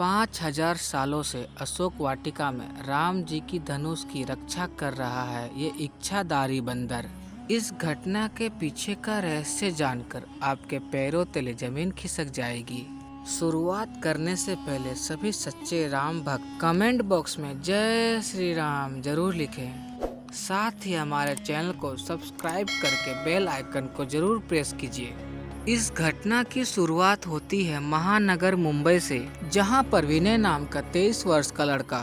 5000 सालों से अशोक वाटिका में राम जी की धनुष की रक्षा कर रहा है ये इच्छाधारी बंदर। इस घटना के पीछे का रहस्य जानकर आपके पैरों तले जमीन खिसक जाएगी। शुरुआत करने से पहले सभी सच्चे राम भक्त कमेंट बॉक्स में जय श्री राम जरूर लिखें। साथ ही हमारे चैनल को सब्सक्राइब करके बेल आइकन को जरूर प्रेस कीजिए। इस घटना की शुरुआत होती है महानगर मुंबई से, जहां पर विनय नाम का 23 वर्ष का लड़का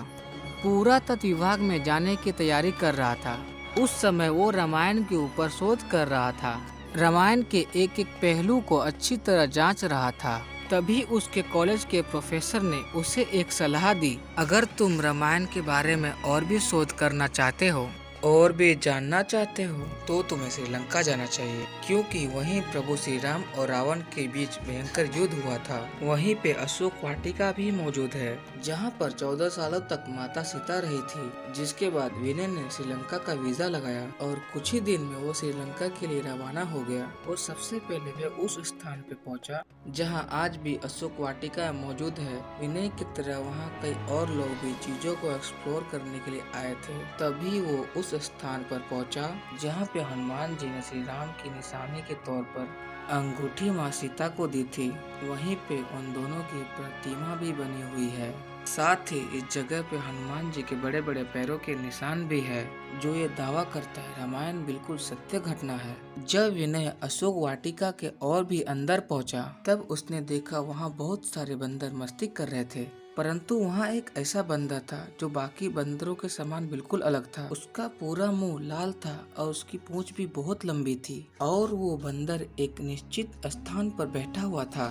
पुरातत्व विभाग में जाने की तैयारी कर रहा था। उस समय वो रामायण के ऊपर शोध कर रहा था, रामायण के एक एक पहलू को अच्छी तरह जांच रहा था। तभी उसके कॉलेज के प्रोफेसर ने उसे एक सलाह दी, अगर तुम रामायण के बारे में और भी शोध करना चाहते हो और भी जानना चाहते हो तो तुम्हें श्रीलंका जाना चाहिए, क्योंकि वहीं प्रभु श्री राम और रावण के बीच भयंकर युद्ध हुआ था। वहीं पे अशोक वाटिका भी मौजूद है, जहां पर 14 सालों तक माता सीता रही थी। जिसके बाद विनय ने श्रीलंका का वीजा लगाया और कुछ ही दिन में वो श्रीलंका के लिए रवाना हो गया। और सबसे पहले वह उस स्थान पे पहुंचा जहाँ आज भी अशोक वाटिका मौजूद है। विनय की तरह वहाँ कई और लोग भी चीजों को एक्सप्लोर करने के लिए आए थे। तभी वो उस स्थान पर पहुंचा जहां पे हनुमान जी ने श्री राम की निशानी के तौर पर अंगूठी मां सीता को दी थी। वहीं पे उन दोनों की प्रतिमा भी बनी हुई है। साथ ही इस जगह पे हनुमान जी के बड़े बड़े पैरों के निशान भी है, जो ये दावा करता है रामायण बिल्कुल सत्य घटना है। जब विनय अशोक वाटिका के और भी अंदर पहुंचा, तब उसने देखा वहाँ बहुत सारे बंदर मस्ती कर रहे थे। परंतु वहाँ एक ऐसा बंदर था जो बाकी बंदरों के समान बिल्कुल अलग था। उसका पूरा मुंह लाल था और उसकी पूंछ भी बहुत लंबी थी, और वो बंदर एक निश्चित स्थान पर बैठा हुआ था,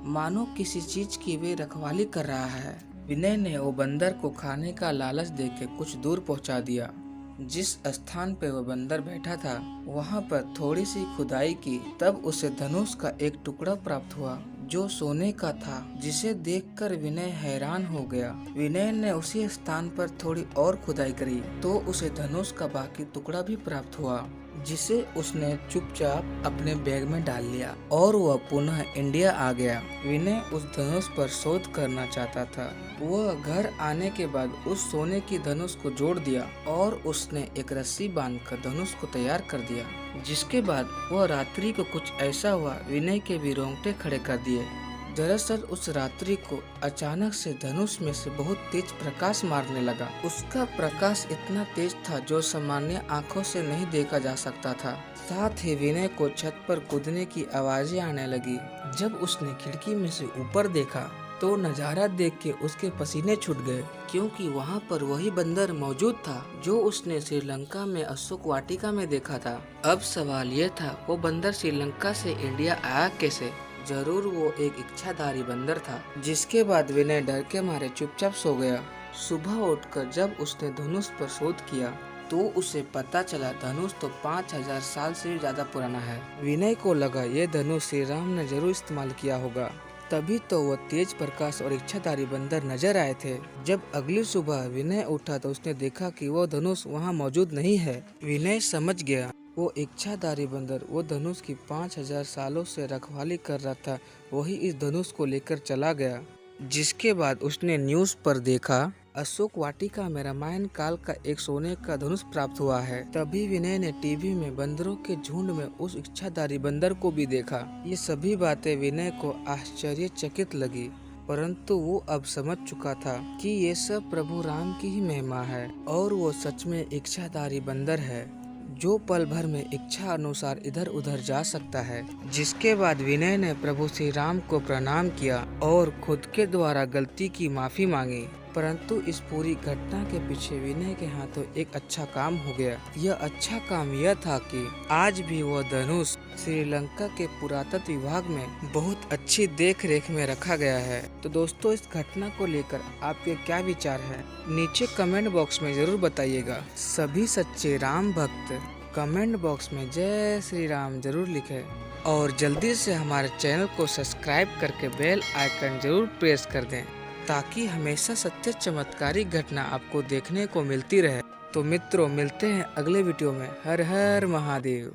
मानो किसी चीज की वे रखवाली कर रहा है। विनय ने वो बंदर को खाने का लालच देके कुछ दूर पहुंचा दिया। जिस स्थान पे वह बंदर बैठा था वहाँ पर थोड़ी सी खुदाई की, तब उसे धनुष का एक टुकड़ा प्राप्त हुआ जो सोने का था, जिसे देखकर विनय हैरान हो गया। विनय ने उसी स्थान पर थोड़ी और खुदाई करी तो उसे धनुष का बाकी टुकड़ा भी प्राप्त हुआ, जिसे उसने चुपचाप अपने बैग में डाल लिया और वह पुनः इंडिया आ गया। विनय उस धनुष पर शोध करना चाहता था। वह घर आने के बाद उस सोने की धनुष को जोड़ दिया और उसने एक रस्सी बांधकर धनुष को तैयार कर दिया। जिसके बाद वह रात्रि को कुछ ऐसा हुआ, विनय के भी रोंगटे खड़े कर दिए। दरअसल उस रात्रि को अचानक से धनुष में से बहुत तेज प्रकाश मारने लगा। उसका प्रकाश इतना तेज था जो सामान्य आंखों से नहीं देखा जा सकता था। साथ ही विनय को छत पर कूदने की आवाजें आने लगी। जब उसने खिड़की में से ऊपर देखा तो नजारा देख के उसके पसीने छूट गए, क्योंकि वहाँ पर वही बंदर मौजूद था जो उसने श्रीलंका में अशोक वाटिका में देखा था। अब सवाल ये था, वो बंदर श्रीलंका से इंडिया आया कैसे? जरूर वो एक इच्छाधारी बंदर था। जिसके बाद विनय डर के मारे चुपचाप सो गया। सुबह उठकर जब उसने धनुष पर शोध किया तो उसे पता चला धनुष तो 5000 साल से भी ज्यादा पुराना है। विनय को लगा ये धनुष श्री राम ने जरूर इस्तेमाल किया होगा, तभी तो वो तेज प्रकाश और इच्छाधारी बंदर नजर आए थे। जब अगली सुबह विनय उठा तो उसने देखा कि वो धनुष वहाँ मौजूद नहीं है। विनय समझ गया वो इच्छाधारी बंदर वो धनुष की 5000 सालों से रखवाली कर रहा था, वही इस धनुष को लेकर चला गया। जिसके बाद उसने न्यूज़ पर देखा अशोक वाटिका में रामायण काल का एक सोने का धनुष प्राप्त हुआ है। तभी विनय ने टीवी में बंदरों के झुंड में उस इच्छाधारी बंदर को भी देखा। ये सभी बातें विनय को आश्चर्यचकित लगी, परंतु वो अब समझ चुका था कि ये सब प्रभु राम की ही महिमा है और वो सच में इच्छाधारी बंदर है जो पल भर में इच्छा अनुसार इधर उधर जा सकता है। जिसके बाद विनय ने प्रभु श्री राम को प्रणाम किया और खुद के द्वारा गलती की माफी मांगी। परंतु इस पूरी घटना के पीछे विनय के हाथों एक अच्छा काम हो गया। यह अच्छा काम यह था कि आज भी वह धनुष श्रीलंका के पुरातत्व विभाग में बहुत अच्छी देख रेख में रखा गया है। तो दोस्तों, इस घटना को लेकर आपके क्या विचार है, नीचे कमेंट बॉक्स में जरूर बताइएगा। सभी सच्चे राम भक्त कमेंट बॉक्स में जय श्री राम जरूर लिखें और जल्दी से हमारे चैनल को सब्सक्राइब करके बेल आइकन जरूर प्रेस कर दें, ताकि हमेशा सत्य चमत्कारी घटना आपको देखने को मिलती रहे। तो मित्रों, मिलते हैं अगले वीडियो में। हर हर महादेव।